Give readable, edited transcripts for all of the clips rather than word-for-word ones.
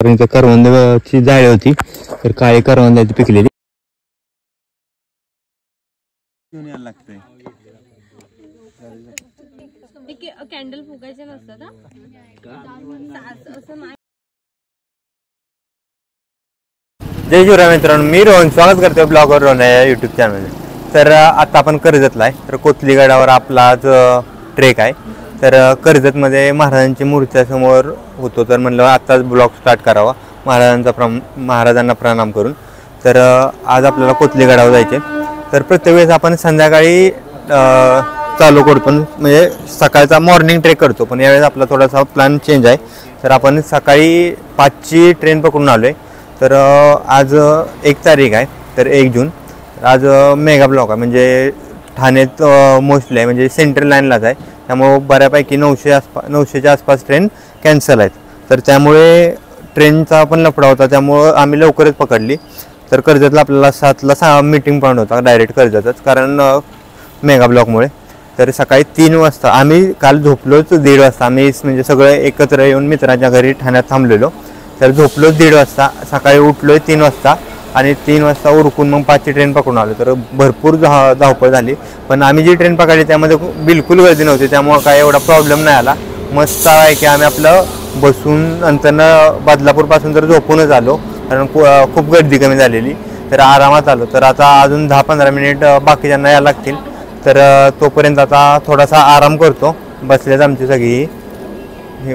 करवंदाची जाळी होती तर काळी करवंदाची पिकलेली कॅन्डल फुगायचे नसतात असं. जय शिवराय मित्रांनो, मी रोहन स्वागत करतो ब्लॉगर रोहन या यूट्यूब चॅनलमध्ये. तर आता आपण कर्जतला आहे. तर कोथली गडावर आपला आज ट्रेक आहे. तर कर्जतमध्ये महाराजांची मूर्त्यासमोर होतो. तर म्हणलं आत्ताच ब्लॉग स्टार्ट करावा महाराजांना प्रणाम करून. तर आज आपल्याला कोथली गडावर जायचे. तर प्रत्येक वेळेस आपण संध्याकाळी चालू करतो, म्हणजे सकाळचा मॉर्निंग ट्रेक करतो. पण यावेळेस आपला थोडासा प्लॅन चेंज आहे. तर आपण सकाळी 5ची ट्रेन पकडून आलो आहे. तर आज 1 तारीख आहे, तर 1 जून. आज मेगा ब्लॉक आहे, म्हणजे ठाण्यात मोस्टली आहे, म्हणजे सेंट्रल लाईनलाच आहे. त्यामुळं बऱ्यापैकी 900च्या आसपास ट्रेन कॅन्सल आहेत. तर त्यामुळे ट्रेनचा पण लफडा होता, त्यामुळं आम्ही लवकरच पकडली. तर कर्जतला आपल्याला 7ला मीटिंग पॉईंट होता डायरेक्ट कर्जतच, कारण मेगा ब्लॉकमुळे. तर सकाळी 3 वाजता आम्ही काल झोपलोच 1:30 वाजता. आम्ही म्हणजे सगळे एकत्र येऊन मित्राच्या घरी ठाण्यात थांबलेलो. तर झोपलोच 1:30 वाजता. सकाळी उठलोय 3 वाजता आणि 3 वाजता उरकून मग 5ची ट्रेन पकडून आलो. तर भरपूर धावपळ झाली. पण आम्ही जी ट्रेन पकडली त्यामध्ये बिलकुल गर्दी नव्हती, त्यामुळं काय एवढा प्रॉब्लेम नाही आला. मस्त आहे की आम्ही आपलं बसून नंतरनं बदलापूरपासून तर झोपूनच आलो, कारण खूप गर्दी कमी झालेली. तर आरामात आलो. तर आता अजून 10-15 मिनिट बाकीच्यांना यायला लागतील. तर तोपर्यंत आता थोडासा आराम करतो. बसल्याच आमची सगळी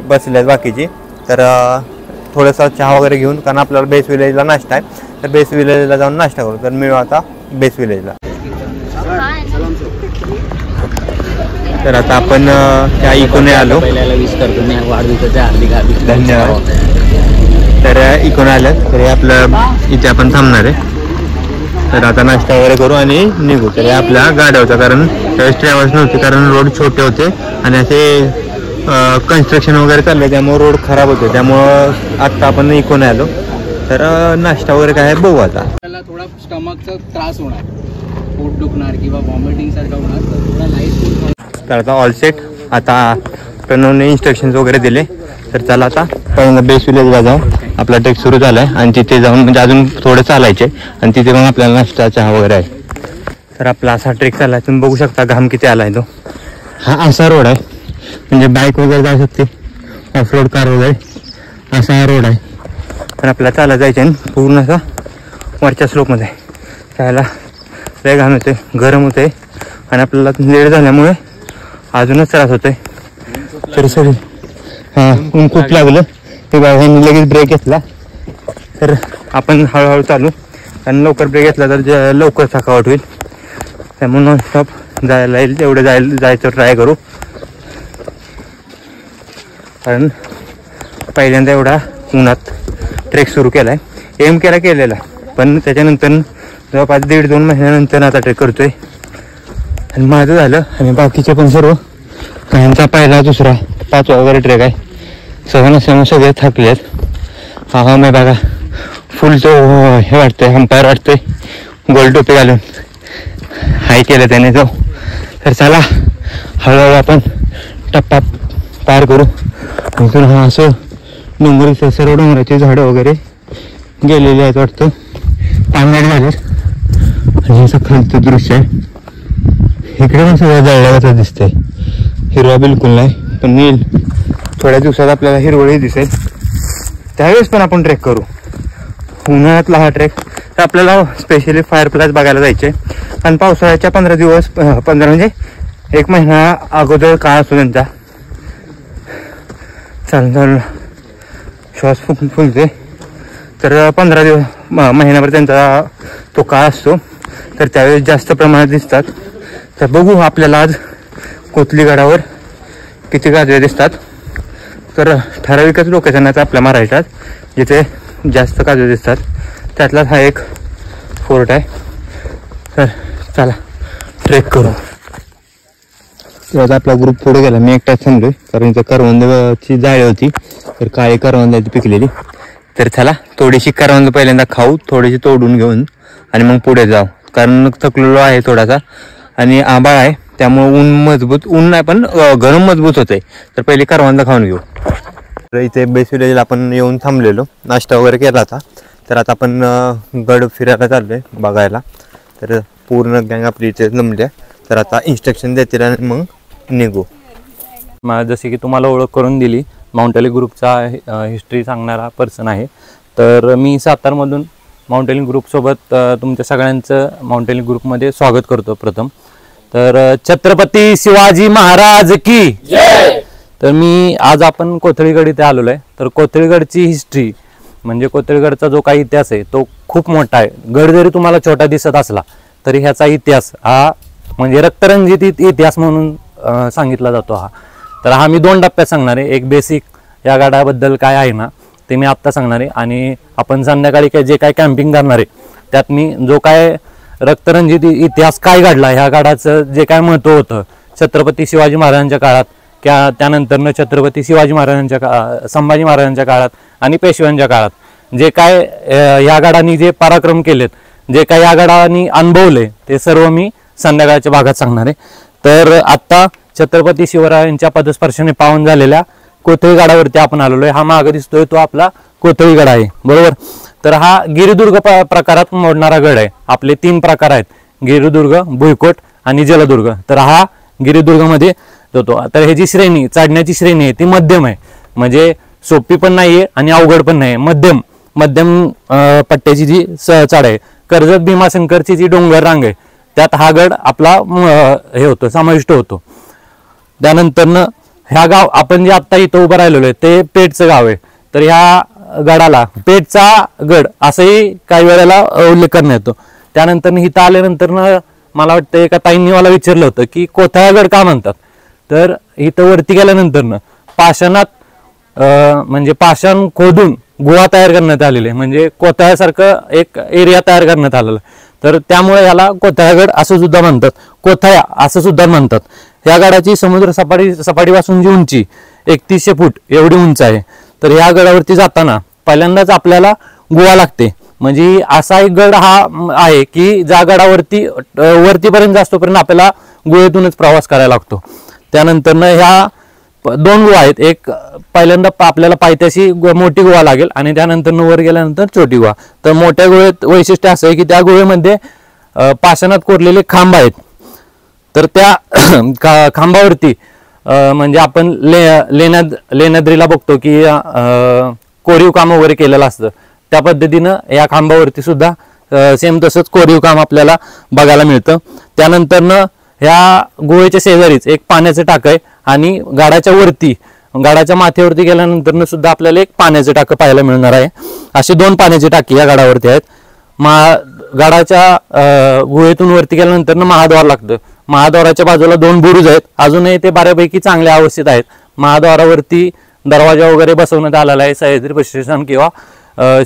बसल्याच बाकीची. तर थोडंसं चहा वगैरे घेऊन, कारण आपल्याला बेस विलेजला नाश्ता आहे. तर बेस विलेजला जाऊन नाश्ता करू. तर मिळू आता बेस विलेजला. तर आता आपण त्या इकोने आलो. धन्यवाद. तर इकोने आलं तर आपलं इथे आपण थांबणार आहे. तर आता नाश्ता वगैरे करू आणि निघू. तर आपल्या गाड्या होत्या, कारण त्यावेळेस ट्रॅव्हल्स नव्हते, कारण रोड छोटे होते आणि असे कन्स्ट्रक्शन वगैरे चाललं, त्यामुळे रोड खराब होते. त्यामुळं आत्ता आपण इकोने आलो. तर नाश्ता वगैरे काय बघू. आता आपल्याला थोडा स्टमकचा त्रास होणार, पोट दुखणार किंवा वॉमिटिंग सारखं होणार, तर थोडा लाईट फूड. तर आता ऑल सेट. आता प्रणवने इन्स्ट्रक्शन्स वगैरे दिले. तर चला आता पहिल्यांदा बेस विलेजला जाऊ. आपला ट्रेक सुरू झाला आहे आणि तिथे जाऊन म्हणजे अजून थोडं चालायचे आणि तिथे मग आपल्याला नाश्ता चहा वगैरे आहे. तर आपला असा ट्रेक चालला आहे. तुम्ही बघू शकता घाम किती आला आहे. तो हा असा रोड आहे, म्हणजे बाईक वगैरे जाऊ शकते, ऑफरोड कार वगैरे असा हा रोड आहे. पण आपल्याला चालत जायचं आहे पूर्ण असा वरच्या स्लोपमध्ये. त्याला लय घाम होते, गरम होते आणि आपल्याला लेट झाल्यामुळे अजूनच त्रास होतोय. तरी सगळी ऊन खूप लागलं ते बाबांनी लगेच ब्रेक घेतला. तर आपण हळूहळू चालू, आणि लवकर ब्रेक घेतला तर लवकर थकावट होईल. त्यामुळे नॉनस्टॉप जायला येईल तेवढं जायचं ट्राय करू. कारण पहिल्यांदा एवढा उन्हात ट्रेक सुरू केला आहे. एम केलेला, पण त्याच्यानंतर जवळपास 1.5-2 महिन्यानंतर आता ट्रेक करतोय. आणि माझं झालं आणि बाकीचे पण सर्व काहींचा पहिला, दुसरा, 5वा वगैरे ट्रेक आहे. सहन असल्यामुळे सगळे थकले आहेत. हा मी बघा फुल तो हे वाटतंय, अंपायर वाटतोय, गोल टोपी घालून हाय केलं त्याने तो. तर चला हळूहळू आपण टप्पा पार करू. इथून हा असं डोंगर, सर्व डोंगराची झाडं वगैरे गेलेली आहेत वाटतं, पाण्यात झालेत. आणि असं खालचं दृश्य आहे. इकडे पण सगळं जळल्याचं दिसतंय, हिरवा बिलकुल नाही. पण येईल थोड्या दिवसात आपल्याला हिरवळही दिसेल, त्यावेळेस पण आपण ट्रेक करू. उन्हाळ्यातला हा ट्रेक. तर आपल्याला स्पेशली फायर प्लेस बघायला जायचे. आणि पावसाळ्याच्या 15 म्हणजे 1 महिना अगोदर काळ असतो त्यांचा. चालून श्वास फुंकते. तर 15 दिवस महिन्याभर त्यांचा तो काळ असतो. तर त्यावेळेस जास्त प्रमाणात दिसतात. तर बघू आपल्याला आज कोथली गडावर किती गाजरे दिसतात. तर ठराविकच लोकेशन आहेत आपल्या महाराष्ट्रात जिथे जास्त काजवे दिसतात. त्यातलाच हा एक फोर्ट आहे. तर चला ट्रेक करू. आता आपला ग्रुप पुढे गेला, मी एकटाच थांबलोय, कारण इथं करवंदाची जाळी होती. तर काळी करवंदाची पिकलेली. तर चला थोडीशी करवंद पहिल्यांदा खाऊ, थोडीशी तोडून घेऊन आणि मग पुढे जाऊ. कारण थकलेलो आहे थोडासा आणि आभाळ आहे, त्यामुळे ऊन नाही पण गरम मजबूत होते. तर पहिले करवंद खाऊन घेऊ. तर इथे बेस विलेजला आपण येऊन थांबलेलो, नाश्ता वगैरे केला होता. तर आता आपण गड फिरायला चाललो आहे बघायला. तर पूर्ण गँग आपली इथे जमली आहे. तर आता इन्स्ट्रक्शन देतील आणि मग निघू. जशी की तुम्हाला ओळख करून दिली, माउंटेलिंग ग्रुपचा हिस्ट्री सांगणारा पर्सन आहे. तर मी सातारमधून माउंटेलिंग ग्रुपसोबत तुमच्या सगळ्यांचं माउंटेलिंग ग्रुपमध्ये स्वागत करतो. प्रथम तर छत्रपती शिवाजी महाराज की जय. तर मी आज आपण कोथळीगड इथे आलेलो आहे. तर कोथळीगडची हिस्ट्री म्हणजे कोथळीगडचा जो काही इतिहास आहे तो खूप मोठा आहे. गड जरी तुम्हाला छोटा दिसत असला तरी ह्याचा इतिहास हा म्हणजे रक्तरंजित इतिहास म्हणून सांगितला जातो हा. तर हा मी 2 टप्प्यात सांगणार आहे. एक बेसिक या गडाबद्दल काय आहे ना ते मी आत्ता सांगणार आहे, आणि आपण संध्याकाळी काय जे काय कॅम्पिंग करणार आहे त्यात मी जो काय रक्तरंजित इतिहास काय घडला, ह्या गडाचं जे काय महत्त्व होतं छत्रपती शिवाजी महाराजांच्या काळात, त्यानंतरनं छत्रपती शिवाजी महाराजांच्या संभाजी महाराजांच्या काळात आणि पेशव्यांच्या काळात जे काय या गडांनी जे पराक्रम केलेत, जे काय या गडांनी अनुभवले ते सर्व मी संध्याकाळच्या भागात सांगणार आहे. तर आत्ता छत्रपती शिवरायांच्या पदस्पर्शाने पावन झालेल्या कोथळी गडावरती आपण आलेलो आहे. हा मागे दिसतोय तो आपला कोथळी गड आहे, बरोबर. तर हा गिरिदुर्ग प्रकारात मोडणारा गड आहे. आपले 3 प्रकार आहेत, गिरिदुर्ग, भुईकोट आणि जलदुर्ग. तर हा गिरिदुर्गमध्ये होतो. तर ह्याची श्रेणी, चढण्याची श्रेणी आहे ती मध्यम आहे, म्हणजे सोपी पण नाहीये आणि अवघड पण नाही, मध्यम पट्ट्याची जी चढ आहे. कर्जत भीमाशंकरची जी डोंगर रांग आहे त्यात हा गड आपला हे होतो, समाविष्ट होतो. त्यानंतरनं ह्या गाव आपण जे आत्ता इथं उभं राहिलेलो आहे ते पेठचं गाव आहे. तर ह्या गडाला पेठचा गड असंही काही वेळेला उल्लेख करण्यात येतो. त्यानंतर इथं आल्यानंतर मला वाटतं एका ताईंनी मला विचारलं होतं की कोथळागड का म्हणतात. तर इथं वरती गेल्यानंतर पाषाणात म्हणजे पाषाण खोदून गुहा तयार करण्यात आलेले, म्हणजे कोथळ्यासारखं एक एरिया तयार करण्यात आलेला. तर त्यामुळे याला कोथळागड असं सुद्धा म्हणतात, कोथळा असं सुद्धा म्हणतात. या गडाची समुद्र सपाटीपासून जी उंची 3100 फूट एवढी उंच आहे. तर या गडावरती जाताना पहिल्यांदाच आपल्याला गुहा लागते. म्हणजे असा एक गड हा आहे की ज्या गडावरती वरतीपर्यंत जास्तोपर्यंत आपल्याला गुहेतूनच प्रवास करायला लागतो. त्यानंतरनं ह्या 2 गुहा आहेत. एक पहिल्यांदा आपल्याला पायथ्याशी मोठी गुहा लागेल आणि त्यानंतर वर गेल्यानंतर छोटी गुहा. तर मोठ्या गुहेत वैशिष्ट्य असं आहे की त्या गुहेमध्ये पाषाणात कोरलेले खांब आहेत. तर त्या खांबावरती म्हणजे आपण लेण्याद्रीला बघतो की कोरीव काम वगैरे केलेलं असतं, त्या पद्धतीनं या खांबावरती सुद्धा सेम तसंच कोरीव काम आपल्याला बघायला मिळतं. त्यानंतरनं ह्या गुहेच्या शेजारीच एक पाण्याचं टाक आहे आणि गाडाच्या माथ्यावरती गेल्यानंतर सुद्धा आपल्याला एक पाण्याचं टाकं पाहायला मिळणार आहे. असे 2 पाण्याचे टाकी या गडावरती आहेत. गडाच्या गुहेतून वरती गेल्यानंतर महाद्वार लागतं. महाद्वाराच्या बाजूला 2 बुरुज आहेत, अजूनही ते बऱ्यापैकी चांगल्या अवस्थेत आहेत. महाद्वारावरती दरवाजा वगैरे बसवण्यात आलेला आहे. सह्याद्री प्रतिष्ठान किंवा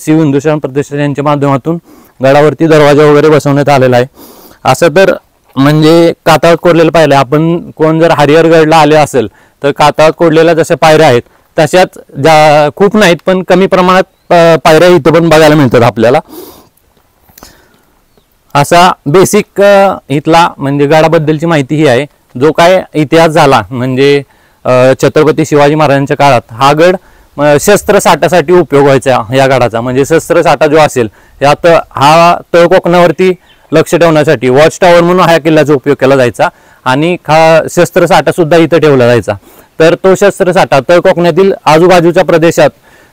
शिव हिंदुस्थान प्रतिष्ठान यांच्या माध्यमातून गडावरती दरवाजा वगैरे बसवण्यात आलेला आहे. असं तर म्हणजे कातळात कोरलेलं पाहिलं आपण, कोण जर हरिहरगडला आले असेल तर कातळात कोरलेल्या जशा पायऱ्या आहेत तशाच खूप नाहीत पण कमी प्रमाणात पायऱ्या इथं पण बघायला मिळतात आपल्याला. असा बेसिक इथला म्हणजे गडाबद्दलची माहिती ही आहे. जो काय इतिहास झाला म्हणजे छत्रपती शिवाजी महाराजांच्या काळात हा गड शस्त्र साठासाठी उपयोग व्हायचा या गडाचा. म्हणजे शस्त्र साठा जो असेल यात हा तळकोकणावरती लक्ष ठेवण्यासाठी वॉच टॉवर म्हणून हा किल्ल्याचा उपयोग केला जायचा आणि शस्त्र साठा सुद्धा इथं ठेवला जायचा. तर तो शस्त्र साठा तळकोकणातील आजूबाजूच्या प्रदेशात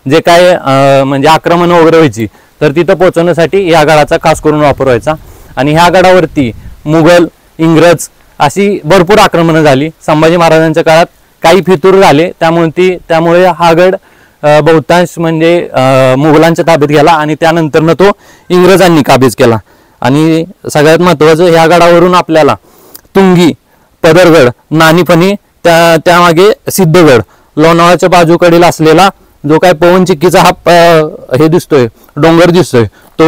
जे काय म्हणजे आक्रमण वगैरे व्हायची तर तिथं पोहोचवण्यासाठी या गडाचा खास करून वापर व्हायचा. आणि ह्या गडावरती मुघल, इंग्रज अशी भरपूर आक्रमणं झाली. संभाजी महाराजांच्या काळात काही फितूर झाले, त्यामुळे हा गड बहुतांश म्हणजे मुघलांच्या ताब्यात गेला आणि त्यानंतरनं तो इंग्रजांनी काबीज केला. आणि सगळ्यात महत्त्वाचं ह्या गडावरून आपल्याला तुंगी, पदरगड, नानीफणी, त्यामागे सिद्धगड, लोणावळ्याच्या बाजूकडील असलेला जो काय पवन चिक्कीचा हा हे दिसतोय डोंगर दिसतोय तो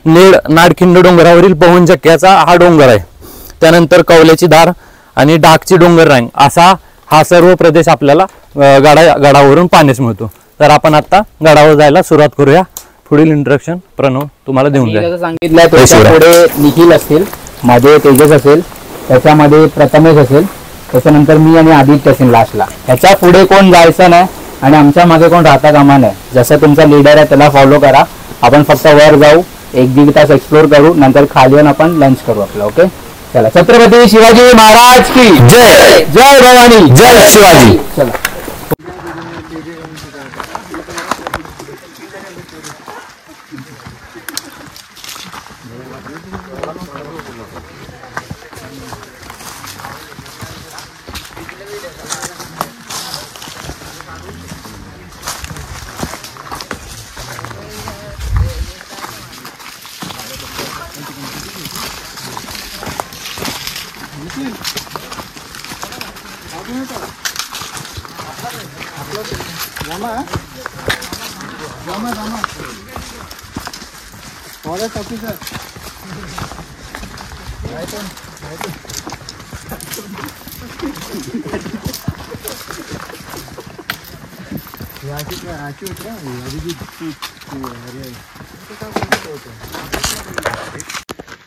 नाडखिंड डोंगरावरील पवन चक्क्याचा हा डोंगर आहे. त्यानंतर कवल्याची धार आणि डाकची डोंगर रांग असा हा सर्व प्रदेश आपल्याला गडावरून पाहण्यास मिळतो. तर आपण आता गडावर जायला सुरुवात करूया. पुढील इंट्रोडक्शन प्रणव तुम्हाला देऊन जाईल. सांगितलं त्याच्या पुढे निखिल असतील, मध्ये तेजस असेल, त्याच्यामध्ये प्रथमेश असेल, त्याच्यानंतर मी आणि आदित्य असेल लास्टला. ह्याच्या पुढे कोण जायचं नाही आणि आमच्या मागे कोण राहता कामा नये. जसं तुमचा लीडर आहे त्याला फॉलो करा. आपण फक्त वर जाऊ, 1-1.5 तास एक्सप्लोर करू, नंतर खाली येऊन आपण लंच करू आपलं. ओके चला. छत्रपती शिवाजी महाराज की जय. जय भवानी, जय शिवाजी. चला.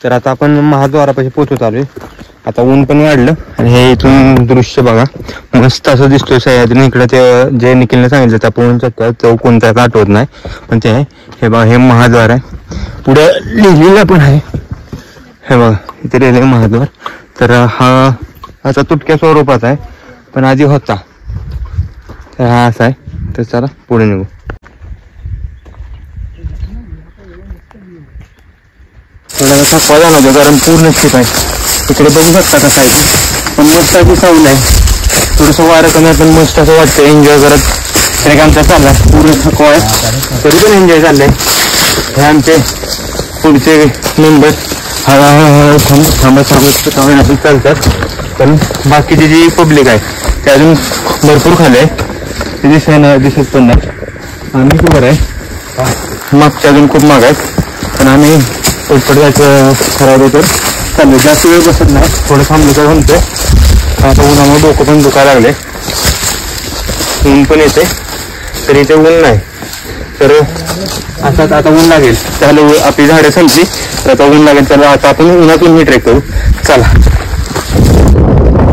तर आता आपण महाद्वारापाशी पोहोचत आलोय. आता ऊन पण वाढलं आणि हे इथून दृश्य बघा मस्त असं दिसतोय सह्याद्री. इकडे ते जे निखिलने सांगितलं त्या पोहून चक्क्या चौक कोणत्याच आठवत नाही, पण ते आहे हे बघा, हे महाद्वार आहे. पुढे लिहिलेलं पण आहे हे बघा, इथे लिहिलंय महाद्वार. तर हा असा तुटक्या स्वरूपाचा आहे, पण आधी होता. तर हा असा आहे. तर चला पुढे निघू. थोडा थकवा जाणवतो कारण पूर्ण स्थित आहे. इकडे बघू शकता कसं आहे, पण मस्त अशी सावली आहे. थोडंसं वारं कमी पण मस्त असं वाटतं. एन्जॉय करत ट्रेक आमचा चाललाय. पूर्ण थकवा आहे तरी पण एन्जॉय चाललंय. हे आमचे पुढचे मेंबर हळूहळू थांबत चालतात. पण बाकीची जी पब्लिक आहे ते अजून भरपूर खाली आहे. ते दिसत पण नाही. आम्ही खूप आहे मागच्या अजून खूप माग आहेत, पण आम्ही पटपट जायचं ठरवलं तर चाललं. जास्त वेळ बसत नाही, थोडं थांबलं तर म्हणतोय. आता उन्हामुळे डोकं पण दुखायला लागले. ऊन पण येते तरी इथे ऊन नाही. तर असंच आता ऊन लागेल त्याला आपली झाडं संपली तर आता ऊन लागेल. त्याला आता आपण उन्हातून ट्रेक करू. चला.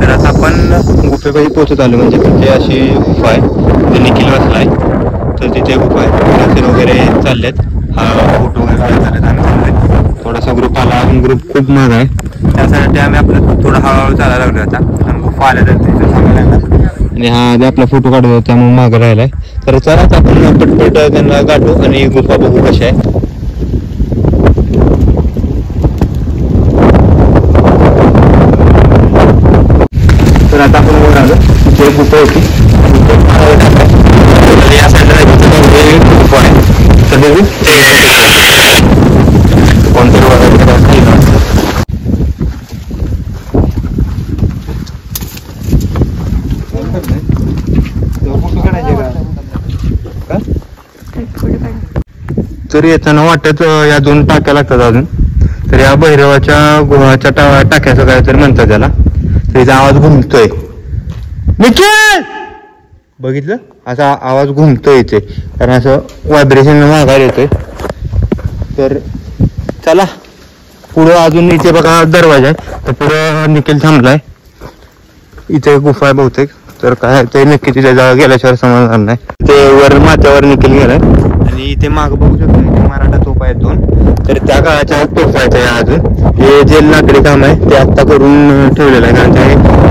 तर आता आपण गुफेपाशी पोहोचत आलो. म्हणजे तिथे अशी गुफा आहे, ते निखिल बसलाय. तर तिथे गुफा आहे, वगैरे चाललेत. हा फोटो वगैरे चाललेत. आम्ही चाललोय. थोडासा ग्रुप आला, ग्रुप खूप महाग आहे, त्यासाठी आम्ही आपलं थोडं हळूहळू चालायला लागलो. आता आम्ही गुफा आल्या तर तिथं सांगायला आणि हा आधी आपला फोटो काढत होता त्यामुळे मागं राहिलाय. तर चला आता आपण पटपट त्यांना गाठू आणि गुफा बघू कशी आहे. तर आता आपण वर आलो. तिथे गुफा होती, या साईडला गुफा आहे. तर बघू कोणतरी वगैरे तर येताना वाटत या 2 टाक्या लागतात अजून. तर या भैरवाच्या गुहाच्या टाक्याचं काय तरी म्हणतात त्याला. तर इथे आवाज घुमतोय. निखिल बघितलं असा आवाज घुमतोय इथे, कारण असं व्हायब्रेशन मागायला येतोय. तर चला पुढं अजून इथे बघा दरवाजा आहे. तर पुढं निखिल थांबलाय. इथे गुफा आहे बहुतेक. तर काय ते नक्की तिथे जागा गेल्याशिवाय समजणार नाही. ते वर माथ्यावर निखिल गेलाय. आणि इथे माग बघू शकतो इथे मराठा तोफा आहेत 2. तर त्या काळाच्या तोफा आहेत अजून. हे जे लाकडी काम आहे ते आत्ता करून ठेवलेलं आहे, कारण ते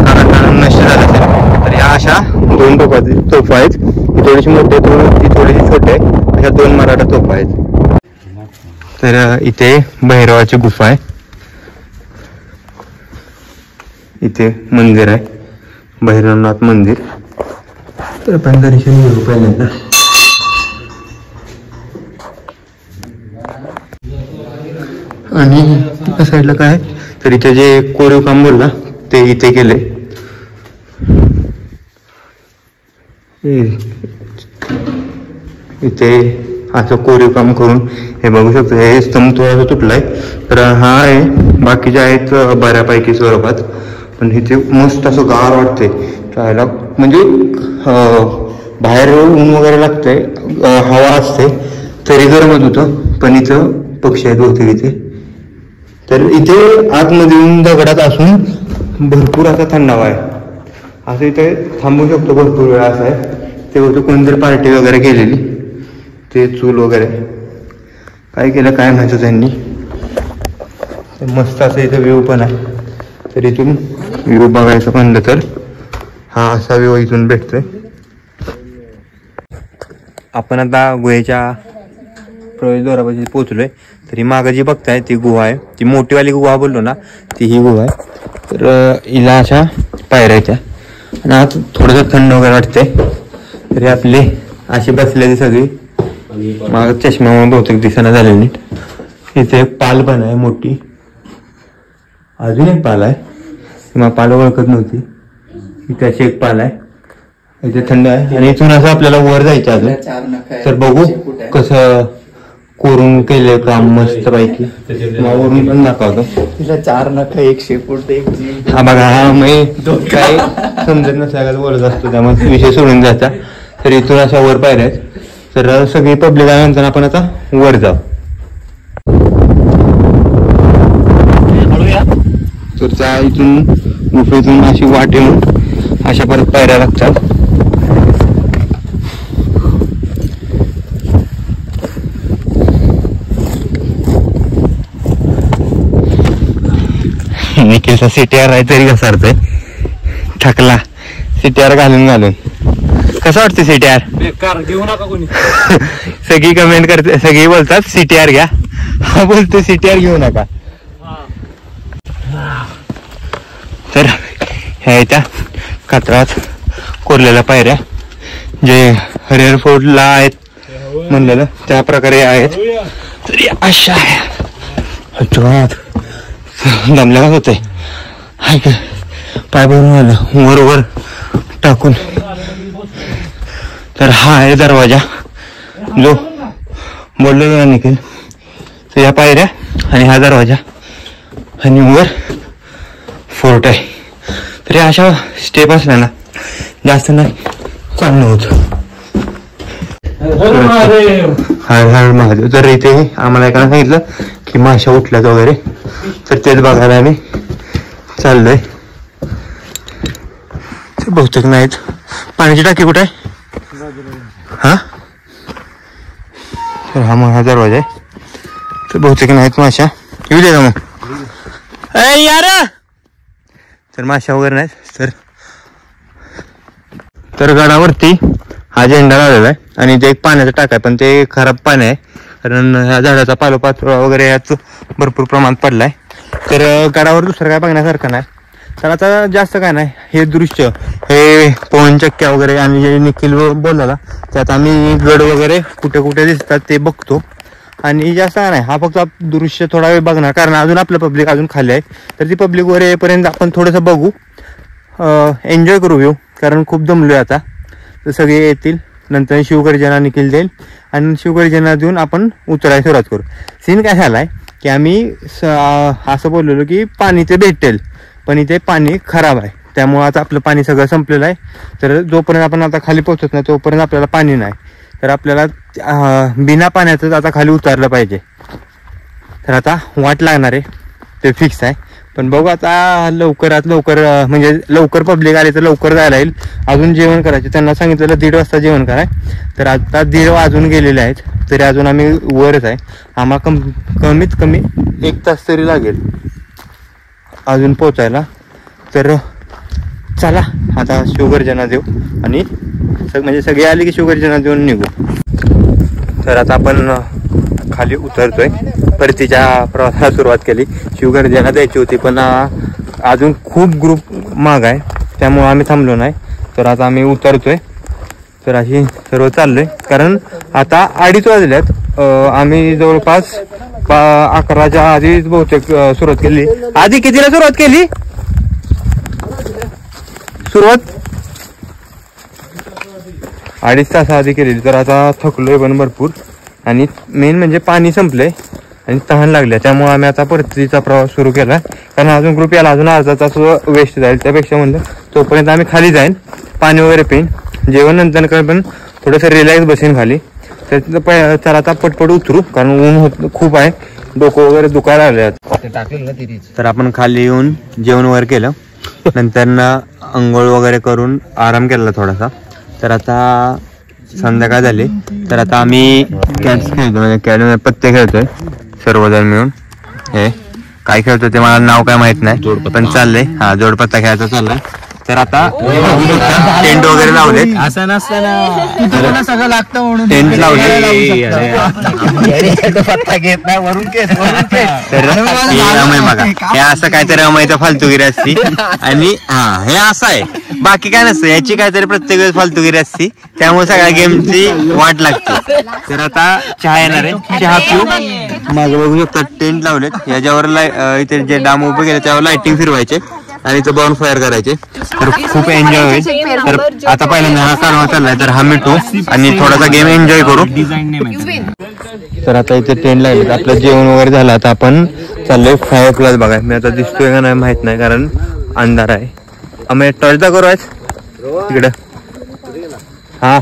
काळात नष्ट झालं असेल. तर ह्या अशा 2 तोफा आहेत. ही थोडीशी मोठी आहे, ती थोडीशी छोटी आहे. अशा 2 मराठा तोफा आहेत. तर इथे भैरवाची गुफा आहे. इथे मंदिर आहे, भैरवनाथ मंदिर. तर आपण दर्शन घेऊ पहिल्यांदा. आणि त्या साईडला काय तर इथे जे कोरीव काम बोलला ते इथे केले. इथे असं कोरीव काम करून हे बघू शकतो. हे स्तंभ थोडासा तुटलाय. तर हा आहे, बाकीचे आहेत बऱ्यापैकी स्वरूपात. पण इथे मस्त असं गार वाटते राहायला. म्हणजे बाहेर ऊन वगैरे लागतंय, हवा असते तरी गरमत होतं. पण इथं पक्षी आहेत बहुतेक इथे. तर इथे आतमध्ये येऊन दगडात असून भरपूर असा थंडावा आहे. असं इथे थांबू शकतो भरपूर वेळा. असं आहे ते होतं कोणतरी पार्टी वगैरे केलेली, ते चूल वगैरे काय केलं काय माहिती त्यांनी. मस्त असं इथं व्ह्यू पण आहे. तर इथून व्ह्यू बघायचं म्हणलं तर हा असा व्ह्यू इथून भेटतोय. आपण आता गुहेच्या प्रवेशद्वारापाशी पोहोचलोय. तरी मागं जी बघताय ती गुहा आहे, ती मोठीवाली गुहा बोललो ना, ती ही गुहा आहे. तर हिला अशा पायऱ्या आहेत आणि आज थोडंसं थंड वगैरे वाटते. तरी आपले अशी बसलेली सगळी मागं चष्म्यामुळे बहुतेक दिसना झालेली नीट. इथे एक पाल पण आहे मोठी, अजून एक पाल आहे, मला पाल ओळखत नव्हती. इथे अशी एक पाल आहे, इथे थंड आहे. आणि इथून असं आपल्याला वर जायचं अजून. तर बघू कसं कोरून केले काम मस्त पैकी. वरून पण दाखवतो. तिला 4 नख, 1 शेपूट, 1 जीभ. हा बघा, हा मी काय समजत नसल्यास बोलत असतो, त्यामुळे विषय सोडून जायचा. तर इथून अशा वर पायऱ्या आहेत. तर सगळी पब्लिक आल्यानंतर आपण आता वर जाऊ. तर त्या इथून गुफेतून अशी वाट येऊन अशा परत पायऱ्या लागतात. निखिलचा सीटीआर आहे तरी घसरतोय, थकला सीटीआर घालून. कसं वाटतं सीटीआर? घेऊ नका कोणी. सगळी कमेंट करते, सगळी बोलतात सीटीआर घ्या. हा बोलतो सीटीआर घेऊ नका. तर ह्या त्या कात्रात कोरलेल्या पायऱ्या जे हरिहर फोर्टला आहेत म्हणलेलं त्या प्रकारे आहेत. तरी अशा दमल्याच होते, पाय भरून आलं वर वर टाकून. तर हा आहे दरवाजा जो बोललो ना निखिल. तर या पायऱ्या आणि हा दरवाजा आणि वर फोर्ट आहे. तरी अशा स्टेप असल्या ना जास्त नाही चांगलं होतं. हर हर महादेव. तर इथे आम्हाला एकानं सांगितलं की माशा उठल्यात वगैरे, तर तेच बघायला आम्ही चाललोय. ते बहुतेक नाहीत. पाण्याची टाकी कुठे आहे? हा तर हा मग हा दरवाजा आहे. तर बहुतेक नाहीत माशा. येऊ दे का मग यार. तर माशा वगैरे नाहीत. तर गडावरती हा झेंडा लावलेला आहे आणि ते एक पाण्याचं टाक आहे, पण ते खराब पाणी आहे कारण ह्या झाडाचा पालोपाचोळा वगैरे याच भरपूर प्रमाणात पडलाय. तर गडावर दुसरं काय बघण्यासारखं नाही. तर आता जास्त काय नाही, हे दृश्य हे पवनचक्क्या वगैरे आणि जे निखिल बोलला त्यात आम्ही गड वगैरे कुठे कुठे दिसतात ते बघतो. आणि जास्त काय नाही, हा फक्त दृश्य थोडा वेळ बघणार कारण अजून आपलं पब्लिक अजून खाली आहे. तर ती पब्लिक वर येईपर्यंत आपण थोडंसं बघू, एन्जॉय करू येऊ, कारण खूप दमलोय आता. तर सगळे येतील, नंतर शिवगर्जना निखिल देईल आणि शिवगर्जना देऊन आपण उतरायला सुरुवात करू. सीन काय झाला आहे की आम्ही असं बोललेलो की पाणी ते भेटेल, पण इथे पाणी खराब आहे, त्यामुळं आता आपलं पाणी सगळं संपलेलं आहे. तर जोपर्यंत आपण आता खाली पोहोचत नाही तोपर्यंत आपल्याला पाणी नाही. तर आपल्याला बिना पाण्याचंच आता खाली उतरलं पाहिजे. तर आता वाट लागणार आहे ते फिक्स आहे. पण बघू आता लवकरात लवकर, म्हणजे लवकर पब्लिक आले तर लवकर जायला येईल. अजून जेवण करायचे, त्यांना सांगितलेलं 1:30 वाजता जेवण कराय. तर आता 1:30 वाजून गेलेले आहेत, तरी अजून आम्ही वरच आहे. आम्हाला कमीत कमी 1 तास तरी लागेल अजून पोचायला. तर चला आता शिवगर्जना देऊ आणि म्हणजे सगळे आले की शिवगर्जना देऊन निघू. तर आता आपण खाली उतरतोय, परतीच्या प्रवासाला सुरुवात केली. शिवगर्जना द्यायची होती पण अजून खूप ग्रुप माग आहे, त्यामुळे आम्ही थांबलो नाही. तर आता आम्ही उतरतोय. तर अशी सर्व चाललोय कारण आता 2:30 वाजल्यात. आम्ही जवळपास 11च्या आधीच बहुतेक सुरुवात केली. आधी कितीला सुरुवात केली? सुरुवात 2.5 तास आधी केलेली. तर आता थकलोय पण भरपूर आणि मेन म्हणजे पाणी संपलंय आणि तहान लागल्या, त्यामुळे आम्ही आता परतीचा प्रवास सुरू केला. कारण अजून ग्रुप याला अजून अर्धा तास वेस्ट जाईल, त्यापेक्षा म्हणलं तोपर्यंत आम्ही खाली जाईन, पाणी वगैरे पिईन, जेवण नंतर काय पण थोडंसं रिलॅक्स बसेन खाली. तर चला आता पटपट उतरू कारण ऊन खूप आहे, डोकं वगैरे दुखायला लागले. तर आपण खाली येऊन जेवण वगैरे केलं, नंतर आंघोळ वगैरे करून आराम केला थोडासा. तर आता संध्याकाळ झाली, तर आता आम्ही कॅट्स खेळतो, म्हणजे कॅट पत्ते खेळतोय सर्वजण मिळून. हे काय खेळतो ते मला नाव काय माहित नाही, पण चाललंय. हा, जोडपत्ता खेळायचा चाललाय. तर आता टेंट वगैरे लावलेत, असं नसताना सगळं लागतं म्हणून टेंट लावले. तर हे अमय बघा, हे असं काहीतरी अमयचं फालतूगिरी असती. आणि हा, हे असं आहे, बाकी काय नसतं, याची काहीतरी प्रत्येक वेळेस फालतूगिरी असती, त्यामुळे सगळ्या गेमची वाट लागते. तर आता चहा येणार आहे, चहा पिऊ. मागे बघू शकता टेंट लावलेत, याच्यावर इथे जे डाम उभे केले त्यावर लाइटिंग फिरवायचे आणि इथं बॉन फायर करायचे. तर खूप एन्जॉय होईल. तर आता पहिल्यांदा हा कालवा चाललाय, तर हा मिटू आणि थोडासा गेम एन्जॉय करू. तर आता इथे टेंट लागले, आपलं जेवण वगैरे झालं. आता आपण चाललोय फायर प्लस बघाय. मी आता दिसतोय का नाही माहित नाही, कारण अंधार आहे. आम्ही टॉर्च दाखवू आज तिकडं. हा,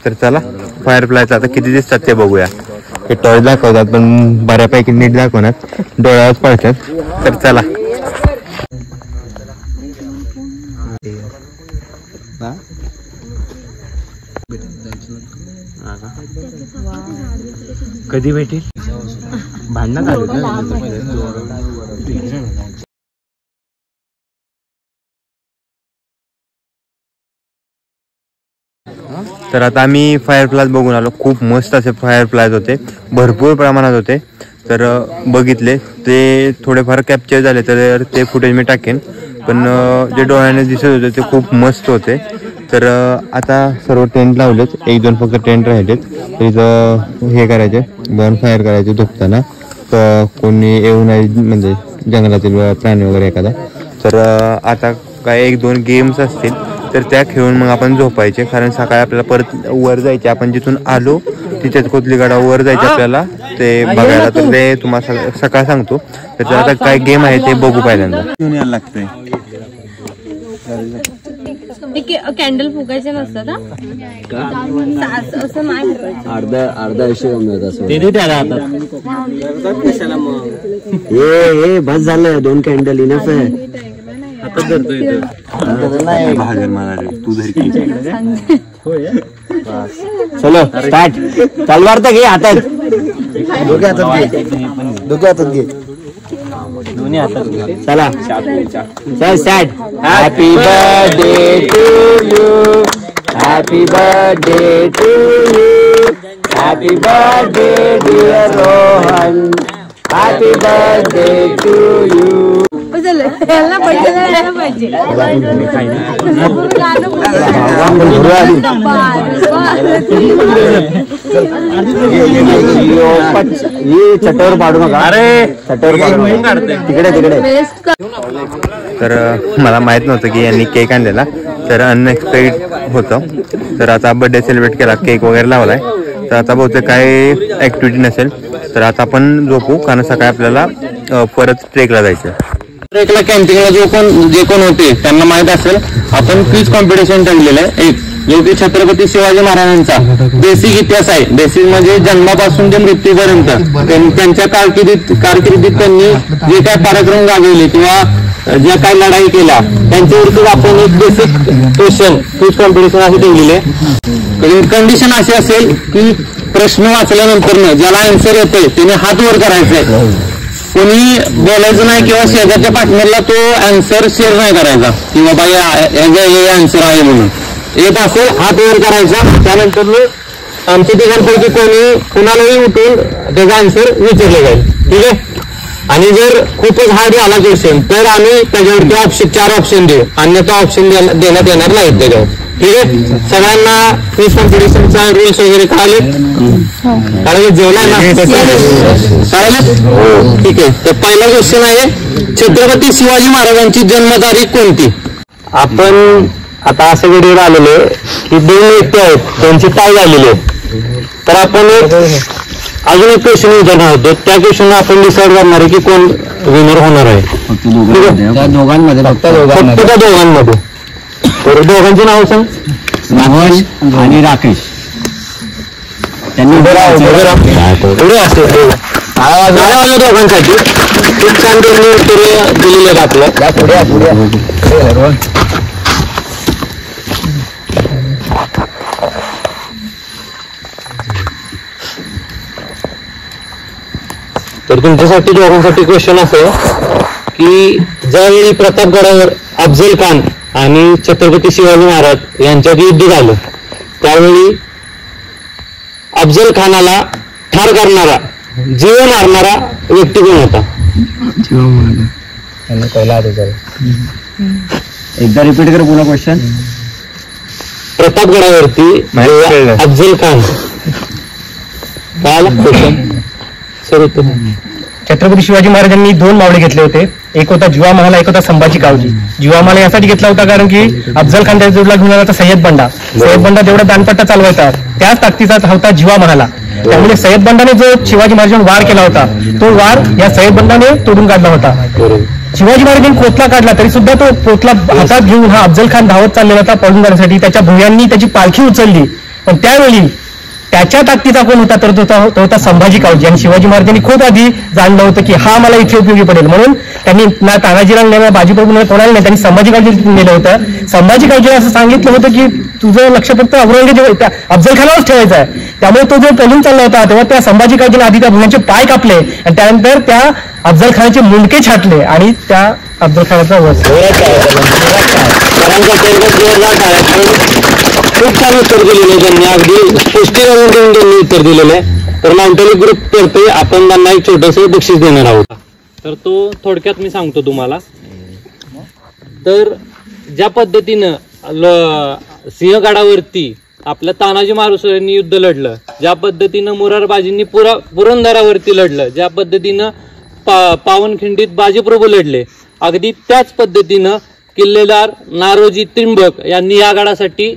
तर चला फायर प्लायचं आता किती दिसतात ते बघूया. हे टॉर्च दाखवतात पण बऱ्यापैकी नीट दाखवणार, डोळ्यावर पडतात. तर चला. कधी भेटेल? भांडण तर आता आम्ही फायर प्लास बघून आलो. खूप मस्त असे फायर प्लास होते, भरपूर प्रमाणात होते. तर बघितले ते थोडेफार कॅप्चर झाले, तर ते फुटेज मी टाकेन. पण जे डोळ्याने दिसत होते ते खूप मस्त होते. तर आता सर्व टेंट लावलेत, एक दोन फक्त टेंट राहिलेत. इथं हे करायचे, बॉन फायर करायचे झोपताना, तर कोणी येऊ नये, म्हणजे जंगलातील प्राणी वगैरे एखादा. तर आता काय एक दोन गेम्स असतील, तर त्या खेळून मग आपण झोपायचे, कारण सकाळी आपल्याला परत वर जायचे. आपण जिथून आलो तिथेच कोथलीगडावर वर जायचे आपल्याला ते बघायला. तर ते तुम्हाला सकाळ सांगतो. तर आता काय गेम आहे ते बघू पहिल्यांदा. यायला लागतंय. कॅन्डल फुगायचे नसतात असं नाही अर्धा विषय हे बस झालं, 2 कॅन्डल इनफ आहे. चलो स्टार्ट. तलवार तर घे हातात, दोघे हातात घे. चला चल start. Happy birthday to you, happy birthday to you, happy birthday dear Rohan, happy birthday to you. चटवर पाडू नका. अरे चटवर तिकडे तिकडे. तर मला माहित नव्हतं की यांनी केक आणलेला, तर अनएक्सपेक्टेड होतं. तर आता बर्थडे सेलिब्रेट केला, केक वगैरे लावलाय. तर आता बहुतेक काय ऍक्टिव्हिटी नसेल, तर आता आपण झोपू, कारण सकाळी आपल्याला परत ट्रेकला जायचं. ट्रेकला कॅम्पिंगला जे कोण होते त्यांना माहित असेल, आपण क्विज कॉम्पिटिशन ठेवलेलं आहे एक, जो की छत्रपती शिवाजी महाराजांचा बेसिक इतिहास आहे. बेसिक म्हणजे जन्मापासून ते मृत्यूपर्यंत त्यांच्या कारकिर्दीत त्यांनी जे काय पराक्रम गाजवले किंवा ज्या काही लढाई केल्या त्यांच्यावरती आपण एक बेसिक क्वेश्चन क्विज कॉम्पिटिशन असे ठेवलेले. कंडिशन अशी असेल की प्रश्न वाचल्यानंतर ज्याला आन्सर येतोय त्याने हात वर करायचंय. कोणी बोलायचं नाही किंवा शेजारच्या पार्टनरला तो आन्सर शेअर नाही करायचा की बाबा हे आन्सर आहे म्हणून. येत असेल हात वर करायचा. त्यानंतर आमच्या तिघांपैकी कुणालाही उठून त्याचा आन्सर विचारले जाईल. ठीक आहे. आणि जर खूपच हार्ड झाला क्वेश्चन तर आम्ही त्याच्यावरती 4 ऑप्शन देऊ, अन्यथा ऑप्शन देण्यात येणार नाहीत त्याच्यावर. ठीक आहे. सगळ्यांना क्विज कॉम्पिटिशनचा रूल्स वगैरे कळाले? जेवलाय ना कळाले? ठीक आहे. तर पहिला क्वेश्चन आहे, छत्रपती शिवाजी महाराजांची जन्मतारीख कोणती? आपण आता असं व्हिडिओ आलेले की 2 व्यक्ती आहेत, त्यांची टाय झालेली आहे. तर आपण अजून एक क्वेश्चन विचारणार होतो, त्या क्वेश्चन आपण डिसाईड करणार आहे की कोण विनर होणार आहे. दोघांमध्ये फक्त त्या दोघांमध्ये. तर दोघांची नाव सांग. राकेश आणि राकेश. त्यांनी दोघांसाठी खूप छान त्यांनी उत्तर दिलेले आहेत आपलं. तर तुमच्यासाठी दोघांसाठी क्वेश्चन असं की ज्यावेळी प्रतापगडावर अफजल खान आणि छत्रपती शिवाजी महाराज यांच्यात युद्ध झालं त्यावेळी अफजल खानाला ठार करणारा जीव मारणारा व्यक्ती कोण होता? एकदा रिपीट कर पुन्हा क्वेश्चन. प्रतापगडावरती अफजल खान काय क्वेश्चन सर होतं. छत्रपती शिवाजी महाराजांनी 2 मावळे घेतले होते. एक होता जिवा महाला, एक होता संभाजी कावजी. जिवा महाला यासाठी घेतला होता कारण की अफजल खान त्या जोडला घेऊन आला होता सय्यद बंडा. सय्यद बंडा तेवढा दानपट्टा चालवायचा, त्याच ताकदीचा होता जिवा महाला. त्यामुळे सय्यद बंडाने जो शिवाजी महाराजांवर वार केला होता तो वार या सय्यद बंडाने तोडून काढला होता. शिवाजी महाराजांनी कोतला काढला तरी सुद्धा तो कोतला हातात घेऊन हा अफजल खान धावत चाललेला होता पळून जाण्यासाठी. त्याच्या भुयांनी त्याची पालखी उचलली, पण त्यावेळी त्याच्या ताकदीचा कोण होता तर तो होता संभाजी कावजी. आणि शिवाजी महाराजांनी खूप आधी जाणलं होतं की हा मला इथे उपयोगी पडेल, म्हणून त्यांनी ना तानाजीला नेलं, बाजीप्रभूला कोणाला नाही, त्यांनी संभाजी कावजी नेलं होतं. संभाजी कावजीने असं सांगितलं होतं की तुझं लक्ष फक्त औरंगजेब अफजल खानावरच ठेवायचं आहे. त्यामुळे तो जो पळून चालला होता तेव्हा त्या संभाजी कावजीने आधी त्या भुयांचे पाय कापले आणि त्यानंतर त्या अफजल खानाचे मुंडके छाटले आणि त्या अफजल खानाचा वध. खूप छान उत्तर दिलेलं आहे त्यांनी, अगदी स्पष्टीकरण देऊन त्यांनी उत्तर दिलेलं आहे. तर माउंटेन ग्रुप तर्फे आपण त्यांना एक छोटस बक्षीस देणार आहोत. तर तो थोडक्यात मी सांगतो तुम्हाला. तर ज्या पद्धतीनं सिंहगडावरती आपल्या तानाजी मालुसरेंनी युद्ध लढलं, ज्या पद्धतीनं मोरारबाजींनी पुरंदरावरती लढलं, ज्या पद्धतीनं पावनखिंडीत बाजीप्रभू लढले, अगदी त्याच पद्धतीनं किल्लेदार नारोजी त्रिंबक यांनी या गडासाठी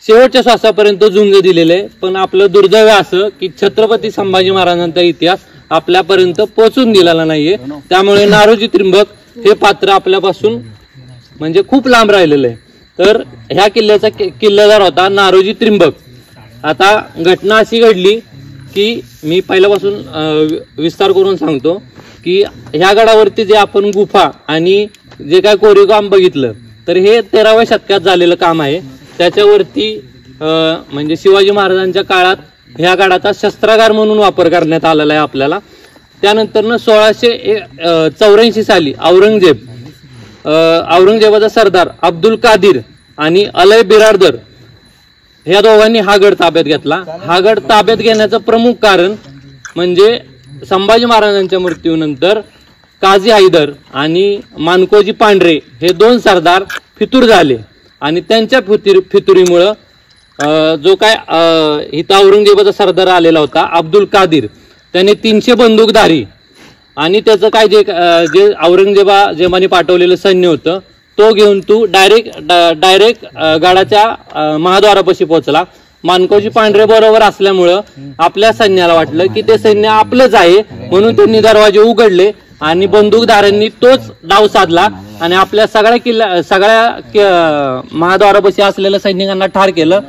शेवटच्या श्वासापर्यंत झुंज दिलेले. पण आपलं दुर्दैव असं की छत्रपती संभाजी महाराजांचा इतिहास आपल्यापर्यंत पोहोचून दिलेला नाहीये. त्यामुळे नारोजी त्रिंबक हे पात्र आपल्यापासून म्हणजे खूप लांब राहिलेलं आहे. तर ह्या किल्ल्याचा किल्लेदार होता नारोजी त्रिंबक. आता घटना अशी घडली की मी पहिल्यापासून विस्तार करून सांगतो की ह्या गडावरती जे आपण गुफा आणि जे काय कोरीवकाम बघितलं तर हे 13व्या शतकात झालेलं काम आहे. त्याच्यावरती म्हणजे शिवाजी महाराजांच्या काळात ह्या गडाचा शस्त्रागार म्हणून वापर करण्यात आलेला आहे आपल्याला. त्यानंतर 1684 साली औरंगजेबाचा सरदार अब्दुल कादिर आणि अलय बिरादर ह्या दोघांनी हा गड ताब्यात घेतला. हा गड ताब्यात घेण्याचं प्रमुख कारण म्हणजे संभाजी महाराजांच्या मृत्यूनंतर काझी हैदर आणि मानकोजी पांढरे हे 2 सरदार फितूर झाले आणि त्यांच्या फितुरीमुळं जो काय इथं औरंगजेबाचा सरदार आलेला होता अब्दुल कादिर, त्याने 300 बंदूकधारी आणि त्याचं काय जे औरंगजेबाने पाठवलेलं सैन्य होतं तो घेऊन तू डायरेक्ट गडाच्या महाद्वारापाशी पोहोचला. मानकोजी पांढरे बरोबर असल्यामुळं आपल्या सैन्याला वाटलं की ते सैन्य आपलंच आहे, म्हणून त्यांनी दरवाजे उघडले आणि बंदूकधाऱ्यांनी तोच डाव साधला आणि आपल्या सगळ्या महाद्वारापाशी असलेल्या सैनिकांना ठार केलं.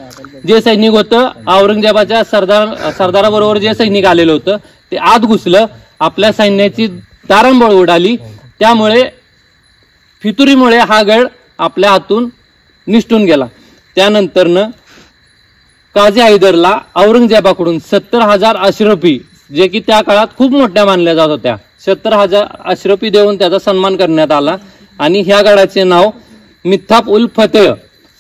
जे सैनिक होतं औरंगजेबाच्या सरदाराबरोबर जे सैनिक आलेलं होतं ते आत घुसलं, आपल्या सैन्याची तारंबळ उडाली. त्यामुळे फितुरीमुळे हा गड आपल्या हातून निसटून गेला. त्यानंतरनं काझी हैदरला औरंगजेबाकडून 70,000 अशरफी, जे की त्या काळात खूप मोठ्या मानल्या जात होत्या, 70,000 अशरफी देऊन त्याचा सन्मान करण्यात आला आणि ह्या गडाचे नाव मिथ्थाप उल फतेह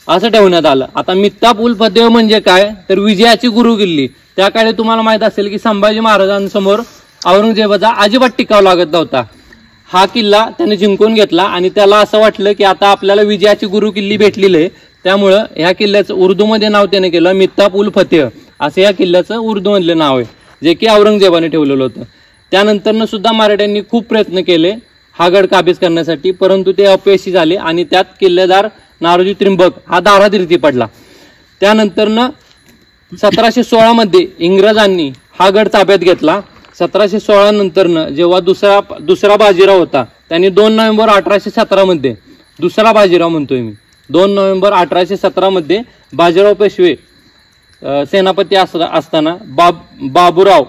असं ठेवण्यात आलं. आता मिथ्थाप उल फतेह म्हणजे काय तर विजयाची गुरुकिल्ली. त्या काळी तुम्हाला माहित असेल की संभाजी महाराजांसमोर औरंगजेबाचा अजिबात टिकाव लागत नव्हता. हा किल्ला त्याने जिंकून घेतला आणि त्याला असं वाटलं की आता आपल्याला विजयाची गुरुकिल्ली भेटलेली आहे. त्यामुळं ह्या किल्ल्याचं उर्दूमध्ये नाव त्याने केलं मिथ्थाप उल फतेह, असं या किल्ल्याचं उर्दूमधलं नाव आहे, जे की औरंगजेबाने ठेवलेलं होतं. त्यानंतरनं सुद्धा मराठ्यांनी खूप प्रयत्न केले हा गड काबीज करण्यासाठी, परंतु ते अपयशी झाले आणि त्यात किल्लेदार नारोजी त्रिंबक हा दारादिर्ती पडला. त्यानंतरनं 1716 मध्ये इंग्रजांनी हा गड ताब्यात घेतला. 1716 नंतरनं जेव्हा दुसरा बाजीराव होता त्यांनी 2 नोव्हेंबर 1817 मध्ये दुसरा बाजीराव म्हणतोय मी 2 नोव्हेंबर 1817 मध्ये बाजीराव पेशवे सेनापती असताना बाबूराव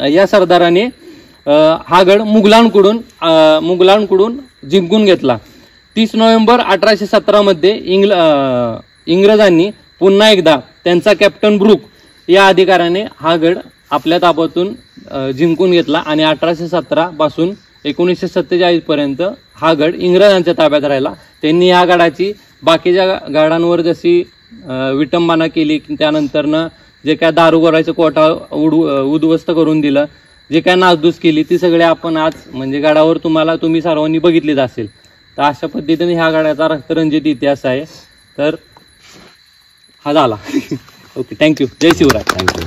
या सरदाराने हा गड मुघलांकडून जिंकून घेतला. 30 नोव्हेंबर 1817 मध्ये इंग्रजांनी पुन्हा एकदा त्यांचा कॅप्टन ब्रूक या अधिकाऱ्याने हा गड आपल्या ताब्यातून जिंकून घेतला आणि 1817 पासून 1947 पर्यंत हा गड इंग्रजांच्या ताब्यात राहिला. त्यांनी या गडाची बाकीच्या गडांवर जशी विटंबना केली, त्यानंतरनं जे काय दारुगोळ्याचा कोठा उद्ध्वस्त करून दिलं, जे काय नासधूस केली, ती सगळे आपण आज म्हणजे गडावर तुम्ही सर्वांनी बघितलीच असेल. तर अशा पद्धतीने ह्या गडाचा रक्तरंजित इतिहास आहे. तर हा झाला. Okay, thank you. जय शिवराय. थँक्यू.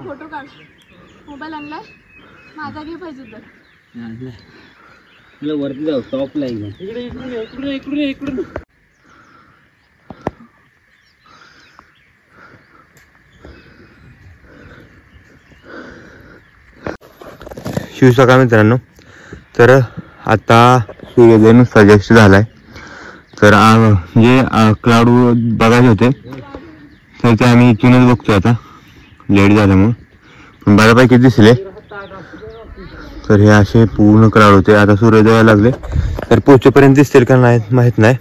फोटो काढ. मोबाईल आणलाय माझा, घे पाहिजे तर. मला वरती जाऊ, टॉपला इकडे शिवसखा मित्रांनो, तर आता सूर्योदय नुसता जस्ट झालाय. तर जे क्लाउड बघायचे होते तर ते आम्ही इथूनच बघतोय. आता लेट झाल्यामुळे पण बऱ्यापैकी दिसले. तर हे असे पूर्ण क्लाउड होते. आता सूर्योदय लागले तर पोहोचेपर्यंत दिसतील का नाही माहीत नाही.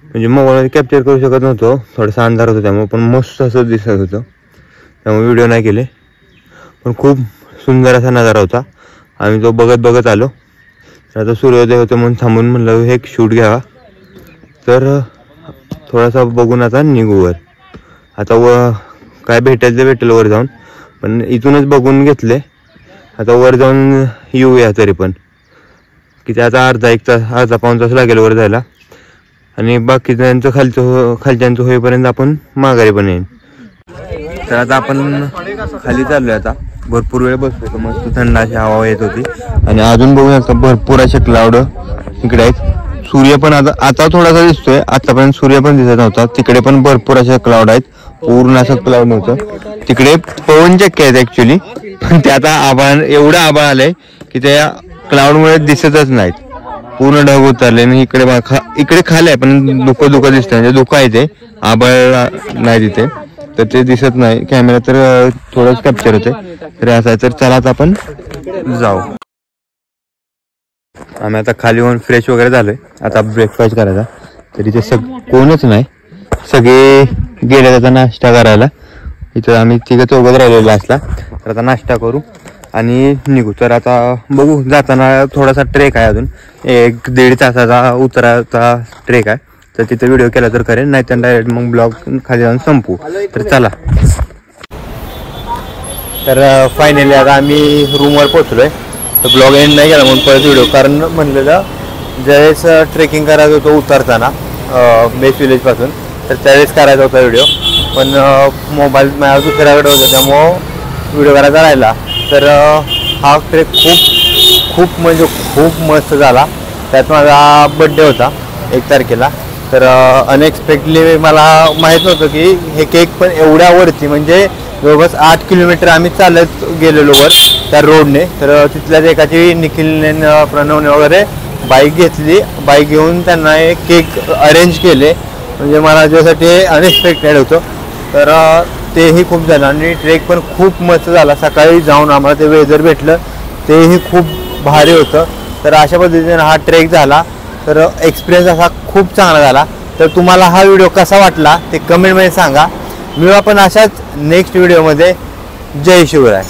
म्हणजे मोबाईल कॅप्चर करू शकत नव्हतो, थोडासा अंधार होता त्यामुळे, पण मस्त असं दिसत होतं त्यामुळे व्हिडिओ नाही केले. पण खूप सुंदर असा नजारा होता. आम्ही तो बघत आलो. तर आता सूर्योदय होतं म्हणून थांबून म्हणलं हे एक शूट घ्यावा. तर थोडासा बघून आता निघू वर. आता काय भेटेल वर जाऊन, पण इथूनच बघून घेतले. आता वर जाऊन येऊया तरी पण किती आता अर्धा पाऊण तास लागेल वर जायला. आणि बाकीच्यांचं खालच्यांचं होईपर्यंत आपण माघारी पण येईल. तर आता आपण खाली चाललोय. आता भरपूर वेळ बसलो, मस्त थंड अशी हवा येत होती. आणि अजून बघू शकता भरपूर असे क्लाउड इकडे आहेत. सूर्य पण आता थोडासा दिसतोय. आतापर्यंत सूर्य पण दिसत नव्हता. तिकडे पण भरपूर असे क्लाउड आहेत. पूर्ण असं क्लाउड नव्हतं. तिकडे पवनचक्की आहेत ऍक्च्युली, पण ते आता एवढं आभाळ आलंय की त्या क्लाउडमुळे दिसतच नाहीत. पूर्ण ढग उतरले. आणि इकडे खाली आहे पण धुकं दिसतं, म्हणजे धुकं आहे ते, आभाळ नाही तिथे, तर ते दिसत नाही. कॅमेरा तर थोडंच कॅप्चर होते. तर असं आहे. तर चला आता आपण जाऊ. आम्ही आता खाली येऊन फ्रेश वगैरे झालोय. आता ब्रेकफास्ट करायचा. तर इथे कोणच नाही, सगळे गेले आता नाश्ता करायला. इथं आम्ही चौघत राहिलेलो लास्टला. तर आता नाश्ता करू आणि निघू. तर आता बघू, जाताना थोडासा ट्रेक आहे, अजून 1-1.5 तासाचा उतराचा ट्रेक आहे. तर तिथे व्हिडिओ केला तर करेन, नाही तर डायरेक्ट मग ब्लॉग खाली जाऊन संपू. तर चला. तर फायनली आता आम्ही रूमवर पोहोचलोय. तर ब्लॉग एंड नाही केला म्हणून परत व्हिडिओ, कारण म्हणलेलं ज्यावेळेस ट्रेकिंग करायचं होतं उतरताना बेस विलेजपासून, तर त्यावेळेस करायचा होता व्हिडिओ. पण मोबाईल माझ्या दुसऱ्याकडे होता त्यामुळं व्हिडिओ करायचा राहिला. तर हा ट्रेक खूप म्हणजे खूप मस्त झाला. त्यात माझा बड्डे होता 1 तारखेला. तर अनएक्सपेक्टली मला माहीत नव्हतं की हे केक पण एवढ्यावरती, म्हणजे जवळपास 8 किलोमीटर आम्ही चालत गेलेलो वर त्या रोडने. तर तिथल्याच एकाची निखिलने प्रणवने वगैरे बाईक घेतली. बाईक घेऊन त्यांना एक केक अरेंज केले, म्हणजे मला ज्यासाठी अनएक्सपेक्टेड होतं. तर तेही खूप झालं आणि ट्रेक पण खूप मस्त झाला. सकाळी जाऊन आम्हाला ते वेदर भेटलं, तेही खूप भारी होतं. तर अशा पद्धतीने हा ट्रेक झाला. तर एक्सपिरियन्स असा खूप चांगला झाला. तर तुम्हाला हा व्हिडिओ कसा वाटला ते कमेंटमध्ये सांगा. मिळू आपण अशाच नेक्स्ट व्हिडिओमध्ये. जय शिवराय.